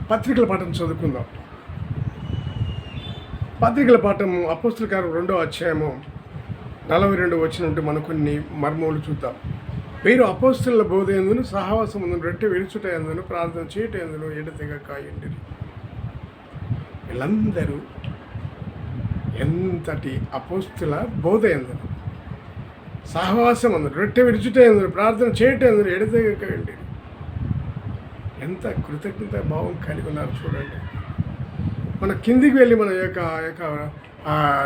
పత్రికల పాఠం చదువుకుందాం. పత్రికల పాఠం అపోస్తుల కార్యం 2వ అధ్యాయము 42 వచ్చిన నుండి మనం కొన్ని మర్మములు చూద్దాం. వీరు అపోస్తుల బోధ యందును సహవాసముందును రొట్టె విరుచుట యందును ప్రార్థన చేయుట యందును ఎడతెగక ఉండిరి. వీళ్ళందరూ ఎంతటి అపోస్తుల బోధ యందును సహవాసం అందును రొట్టె విరుచుట యందును ప్రార్థన చేయుట యందును ఎడతెగక ఉండిరి. ఎంత కృతజ్ఞత భావం కలిగి ఉన్నారు చూడండి. మన కిందికి వెళ్ళి మన యొక్క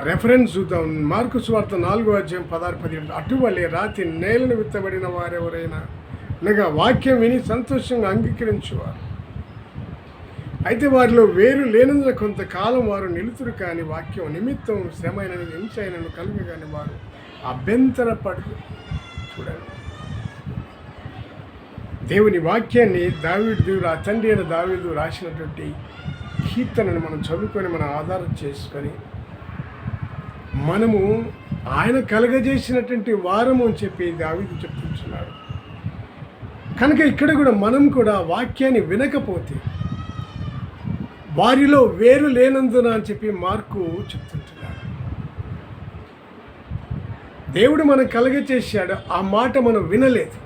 రెఫరెన్స్ చూద్దాం. మార్కు సువార్త 4వ అధ్యాయం 16-17. అటువలే రాతి నేలను విత్తబడిన వారెవరైనా అనగా వాక్యం విని సంతోషంగా అంగీకరించేవారు. అయితే వారిలో వేరు లేనందున కొంతకాలం వారు నిలుతురు, కానీ వాక్యం నిమిత్తం శ్రమైనను హింసైనను కలుగు కానీ వారు అభ్యంతరపడరు. చూడండి, దేవుని వాక్యాన్ని దేవుడు ఆ తండ్రి అయిన దావీదు రాసినటువంటి కీర్తనను మనం చదువుకొని మనం ఆధారం చేసుకొని మనము ఆయన కలగజేసినటువంటి వారము అని చెప్పి దావీదు చెప్తున్నాడు. కనుక ఇక్కడ కూడా మనం కూడా వాక్యాన్ని వినకపోతే వారిలో వేరు లేనందున అని చెప్పి మార్కు చెప్తుంటున్నాడు. దేవుడు మనం కలగజేశాడు, ఆ మాట మనం వినలేదు.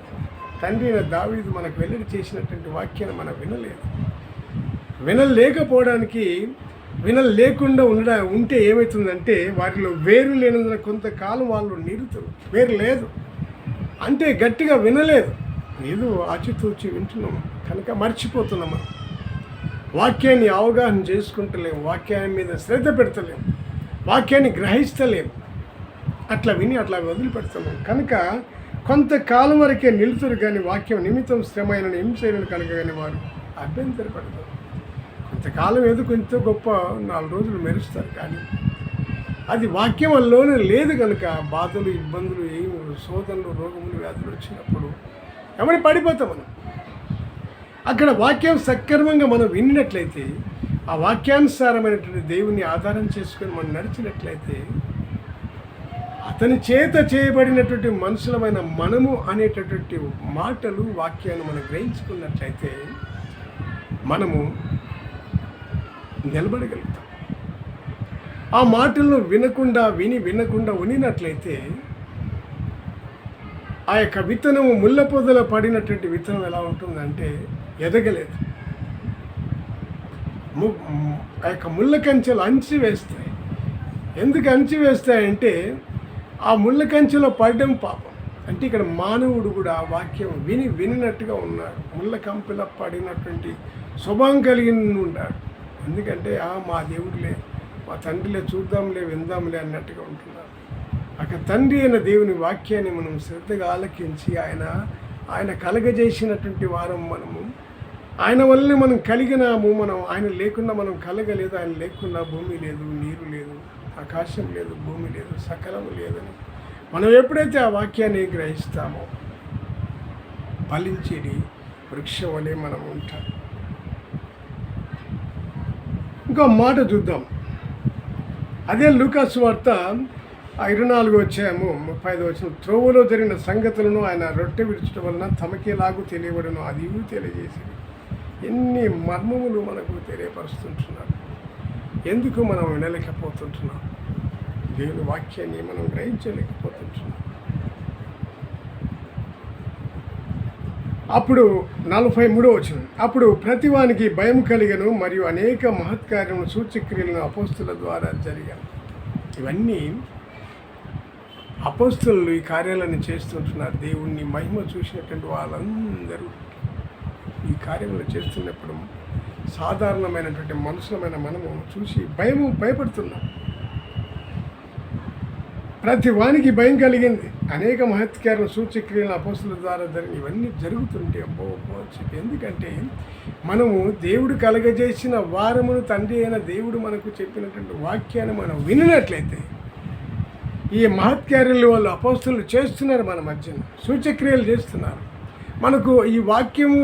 తండ్రి అయిన దావీదు మనకు వెల్లడి చేసినటువంటి వాక్యాన్ని మనం వినలేకుండా ఉంటే ఏమవుతుందంటే వారిలో వేరు లేనందున కొంతకాలం వాళ్ళు నిరుతురు. వేరు లేదు అంటే గట్టిగా వినలేదు, ఏదో ఆచితూచి వింటున్నాము కనుక మర్చిపోతున్నాం. మనం వాక్యాన్ని అవగాహన చేసుకుంటలేము, వాక్యాన్ని మీద శ్రద్ధ పెడతలేము, వాక్యాన్ని గ్రహిస్తలేము, అట్లా విని అట్లా వదిలిపెడతాము. కనుక కొంతకాలం వరకే నిలుతురు, కానీ వాక్యం నిమిత్తం శ్రమైన హింసైనను కనుక కానీ వారు అభ్యంతరపడతారు. కొంతకాలం ఏదో కొంత గొప్ప 4 రోజులు మెరుస్తారు, కానీ అది వాక్యం వల్లనే లేదు. కనుక బాధలు, ఇబ్బందులు, శోధనలు, రోగములు, వ్యాధులు వచ్చినప్పుడు ఎవరి పడిపోతాం మనం. అక్కడ వాక్యం సక్రమంగా మనం విన్నట్లయితే, ఆ వాక్యానుసారమైనటువంటి దేవుని ఆధారం చేసుకొని మనం నడిచినట్లయితే, అతని చేత చేయబడినటువంటి మనుషులమైన మనము అనేటటువంటి మాటలు, వాక్యాన్ని మనం గ్రహించుకున్నట్లయితే మనము నిలబడగలుగుతాం. ఆ మాటలను వినకుండా ఉనినట్లయితే ఆ యొక్క విత్తనము ముళ్ళ పొదలో పడినటువంటి విత్తనం ఎలా ఉంటుందంటే ఎదగలేదు. ఆ యొక్క ముళ్ళ కంచెలు అంచివేస్తాయి. ఎందుకు అంచివేస్తాయంటే ఆ ముళ్ళ కంచెలో పడడం పాపం. అంటే ఇక్కడ మానవుడు కూడా ఆ వాక్యం వినినట్టుగా ఉన్నాడు. ముళ్ళ కంపెలో పడినటువంటి స్వభావం కలిగి ఉన్నాడు. ఎందుకంటే మా దేవుడిలే, మా తండ్రిలే, చూద్దాంలే, విందాంలే అన్నట్టుగా ఉంటున్నారు. అక్కడ తండ్రి అయిన దేవుని వాక్యాన్ని మనం శ్రద్ధగా ఆలకించి ఆయన కలగజేసినటువంటి వారం మనము. ఆయన వల్లనే మనం కలిగినాము. ఆయన లేకుండా మనం కలగలేదు. ఆయన లేకుండా భూమి లేదు, నీరు లేదు, ఆకాశం లేదు, భూమి లేదు, సకలము లేదని మనం ఎప్పుడైతే ఆ వాక్యాన్ని గ్రహిస్తామో ఫలించేది వృక్షం వలె మనం ఉంటాం. ఇంకో మాట చూద్దాం. అదే లూకా సువార్త 24వ అధ్యాయము 35వ వచనం. త్రోవలో జరిగిన సంగతులను ఆయన రొట్టె విడుచడం వలన తమకేలాగూ తెలియబడను అది తెలియజేసి ఎన్ని మర్మములు మనకు తెలియపరుస్తుంటున్నారు. ఎందుకు మనం వినలేకపోతుంటున్నాం? దేవుని వాక్యాన్ని మనం గ్రహించలేకపోతుంటున్నాం. అప్పుడు 43వ వచనం. అప్పుడు ప్రతివానికి భయం కలిగను, మరియు అనేక మహత్కార్యములు సూచక్రియలను అపోస్తుల ద్వారా జరిగాను. ఇవన్నీ అపోస్తులు ఈ కార్యాలను చేస్తుంటున్నారు. దేవుణ్ణి మహిమ చూసినటువంటి వాళ్ళందరూ ఈ కార్యములు చేస్తున్నప్పుడు సాధారణమైనటువంటి మనుషులమైన మనము చూసి భయపడుతున్నాం. ప్రతి వానికి భయం కలిగింది. అనేక మహత్కార్య సూచక్రియలను అపోస్తుల ద్వారా ఇవన్నీ జరుగుతుంటే అబ్బో అని చెప్పి. ఎందుకంటే మనము దేవుడు కలగజేసిన వారమును తండ్రి అయిన దేవుడు మనకు చెప్పినటువంటి వాక్యాన్ని మనం వినినట్లయితే, ఈ మహత్కార్యాలు వాళ్ళు అపోస్తులు చేస్తున్నారు, మన మధ్యన సూచక్రియలు చేస్తున్నారు. మనకు ఈ వాక్యము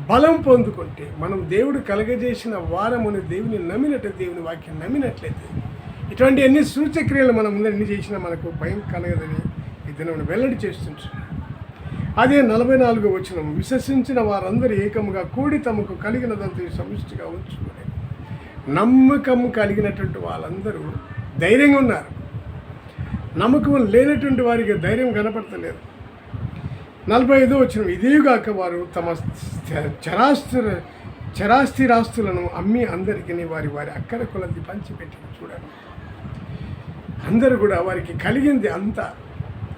బలం పొందుకుంటే, మనం దేవుడు కలగజేసిన వారమును దేవుని వాక్యం నమ్మినట్లయితే, ఇటువంటి ఎన్ని సూచక్రియలు మనం ముందు ఎన్ని చేసినా మనకు భయం కలగదని ఈ దినం వెల్లడి చేస్తుంటున్నాడు. అదే 44వ వచనం, విశ్వసించిన వారందరూ ఏకముగా కూడి తమకు కలిగినదంతా సమిష్టిగా ఉంచుకునే. నమ్మకం కలిగినటువంటి వాళ్ళందరూ ధైర్యంగా ఉన్నారు. నమ్మకం లేనటువంటి వారికి ధైర్యం కనపడతలేదు. 45వ వచనం, ఇదేగాక వారు తమ చరాస్థిరాస్తులను అమ్మి అందరికీ వారి వారి అక్కర కొలది పంచిపెట్టి. చూడండి, అందరూ కూడా వారికి కలిగింది అంతా,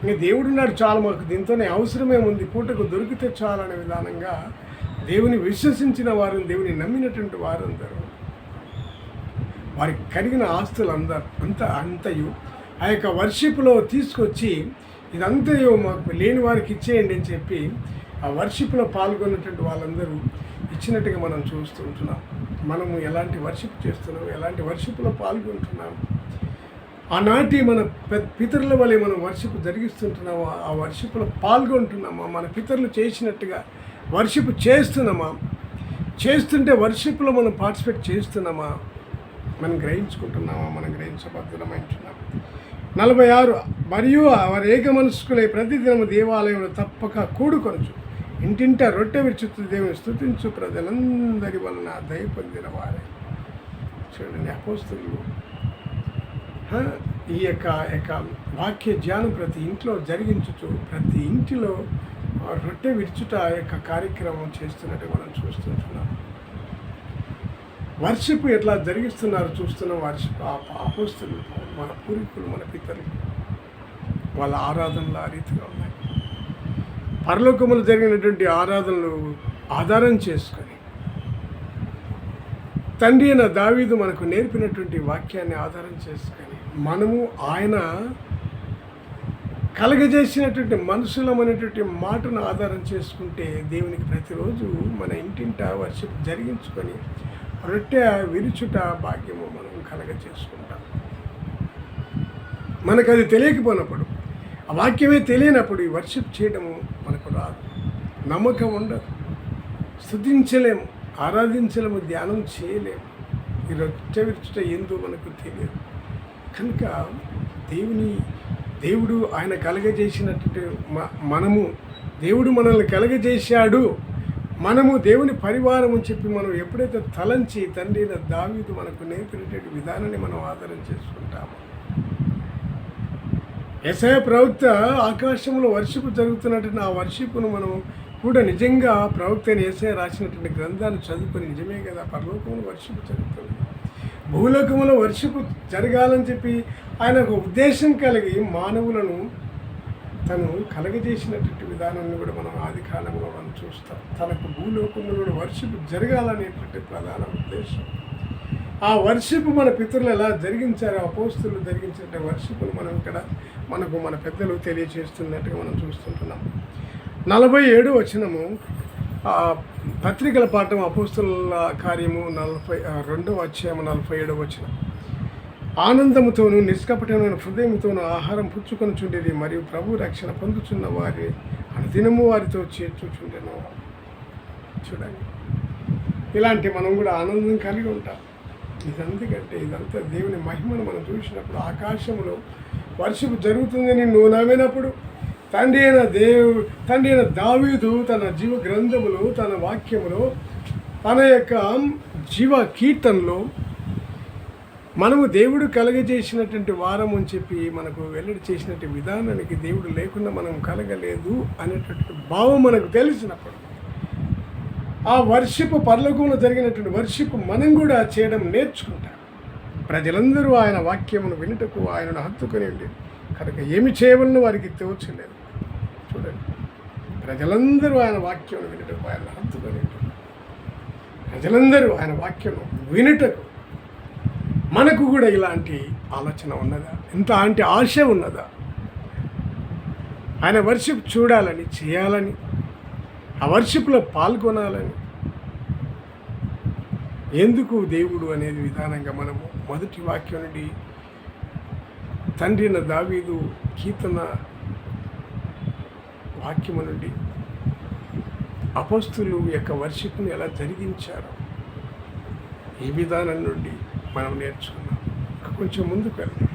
ఇంకా దేవుడున్నాడు చాలు, మాకు దీంతోనే అవసరమేముంది, పూటకు దొరికితే చాలు అనే విధానంగా దేవుని విశ్వసించిన వారు, దేవుని నమ్మినటువంటి వారందరూ వారికి కలిగిన ఆస్తులు అంతయు ఆ యొక్క వర్షిప్లో తీసుకొచ్చి ఇదంతయు మాకు లేని వారికి ఇచ్చేయండి అని చెప్పి ఆ వర్షిప్లో పాల్గొన్నటువంటి వాళ్ళందరూ ఇచ్చినట్టుగా మనం చూస్తుంటున్నాం. మనము ఎలాంటి వర్షిప్ చేస్తున్నాం, ఎలాంటి వర్షిప్లో పాల్గొంటున్నాం, ఆనాటి మన పితరుల వలె మనం వర్షిప్ జరిగిస్తుంటున్నామా, ఆ వర్షిప్లో పాల్గొంటున్నామా, మన పితరులు చేసినట్టుగా వర్షిప్ చేస్తున్నామా, చేస్తుంటే వర్షిప్లో మనం పార్టిసిపేట్ చేస్తున్నామా, మనం గ్రహించుకుంటున్నామా, మనం గ్రహించబద్ధమైంటున్నాం. 46, మరియు వారు ఏక మనస్కులై ప్రతిదినము దేవాలయంలో తప్పక కూడుకొనచ్చు, ఇంటింట రొట్టె విరుచుతూ దేవుని స్తుతించు ప్రజలందరి వలన దయ పొందిన వారే. చూడండి, అపోస్తలులు ఈ యొక్క వాక్య ధ్యానం ప్రతి ఇంట్లో జరిగించుచు ప్రతి ఇంటిలో రొట్టె విరుచుట యొక్క కార్యక్రమం చేస్తున్నట్టు మనం చూస్తుంటున్నాం. వర్షిప్ ఎట్లా జరిగిస్తున్నారు చూస్తున్నాం. వర్షిప్ అపోస్తలులు, మన పూర్వీకులు, మన పితరులు, వాళ్ళ ఆరాధనలు ఆ రీతిగా ఉన్నాయి. పరలోకములు జరిగినటువంటి ఆరాధనలు ఆధారం చేసుకొని తండ్రి అయిన దావీదు మనకు నేర్పినటువంటి వాక్యాన్ని ఆధారం చేసుకొని మనము ఆయన కలగజేసినటువంటి మనుషులమైనటువంటి మాటను ఆధారం చేసుకుంటే దేవునికి ప్రతిరోజు మన ఇంటింట వర్షిప్ జరిగించుకొని రొట్టె విరుచుట భాగ్యము మనం కలగజేసుకుంటాం. మనకు అది తెలియకపోయినప్పుడు, ఆ వాక్యమే తెలియనప్పుడు ఈ వర్షిప్ చేయడము మనకు రాదు, నమ్మకం ఉండదు, స్తుతించలేము, ఆరాధించలేము, ధ్యానం చేయలేము. ఈ రొట్టె విరుచుట ఏందో మనకు తెలియదు. కనుక దేవుడు ఆయన కలగజేసినట్టు మనము, దేవుడు మనల్ని కలగజేశాడు, మనము దేవుని పరివారం అని చెప్పి మనం ఎప్పుడైతే తలంచి తండ్రి అయిన దావీదు మనకు నేర్పినటువంటి విధానాన్ని మనం ఆధారం చేసుకుంటాము. యెషయా ప్రవక్త ఆకాశంలో వర్షిపు జరుగుతున్నటువంటి ఆ వర్షిపును మనం కూడా నిజంగా ప్రవక్త అయిన యెషయా రాసినటువంటి గ్రంథాన్ని చదువుకొని నిజమే కదా, పరలోకంలో వర్షిపు జరుగుతుంది, భూలోకంలో వర్షిపు జరగాలని చెప్పి ఆయన ఒక ఉద్దేశం కలిగి మానవులను తను కలగజేసినటువంటి విధానాన్ని కూడా మనం ఆది కాలంలో మనం చూస్తాం. తనకు భూలోకంలో వర్షిపు జరగాలనేటువంటి ప్రధాన ఉద్దేశం. ఆ వర్షిపు మన పితరులు ఎలా జరిగించారో, అపోస్తలులు జరిగించిన వర్షిపును మనం ఇక్కడ మన పెద్దలు తెలియజేస్తున్నట్టుగా మనం చూస్తుంటున్నాం. 47వ వచనము, పత్రికల పాఠం అపోస్తలుల కార్యము 42వ అధ్యాయము 47వ వచనం, ఆనందముతోనూ నిష్కపటమైన హృదయంతోనూ ఆహారం పుచ్చుకొనుచుండేది, మరియు ప్రభు రక్షణ పొందుచున్న వారి అనుదినము వారితో చేర్చుచుండెను. చూడండి, ఇలాంటి మనం కూడా ఆనందం కలిగి ఉంటాం. ఇదంతా దేవుని మహిమను మనం చూసినప్పుడు, ఆకాశంలో వర్షపు జరుగుతుందని నువ్వు నమ్మినప్పుడు, తండ్రి అయిన దావీదు తన జీవ గ్రంథములో, తన వాక్యములో, తన యొక్క జీవ కీర్తనలో మనము దేవుడు కలగజేసినటువంటి వారం అని చెప్పి మనకు వెల్లడి చేసినటువంటి విధానానికి దేవుడు లేకుండా మనం కలగలేదు అనేటటువంటి భావం మనకు తెలిసినప్పుడు, ఆ వర్షిపు పరలోకంలో జరిగినటువంటి వర్షిపు మనం కూడా చేయడం నేర్చుకుంటాం. ప్రజలందరూ ఆయన వాక్యమును వినుటకు ఆయనను హత్తుకొని ఉండి కనుక ఏమి చేయవలన వారికి తోచలేదు. చూడండి, ప్రజలందరూ ఆయన వాక్యమును వినుటకు ఆయన హత్తుకొని ఉంటారు. ప్రజలందరూ ఆయన వాక్యము వినుటకు మనకు కూడా ఇలాంటి ఆలోచన ఉన్నదా? ఇంత ఆశ ఉన్నదా? ఆయన వర్షిప్ చూడాలని, చేయాలని, ఆ వర్షిప్లో పాల్గొనాలని. ఎందుకు దేవుడు అనేది విధానంగా మనము మొదటి వాక్యం నుండి తండ్రి అయిన దావీదు కీర్తన వాక్యము నుండి అపోస్తులు యొక్క వర్షిప్ని ఎలా జరిగించారో ఈ విధానం నుండి మనం నేర్చుకున్నాం. కొంచెం ముందుకు వెళ్దాం.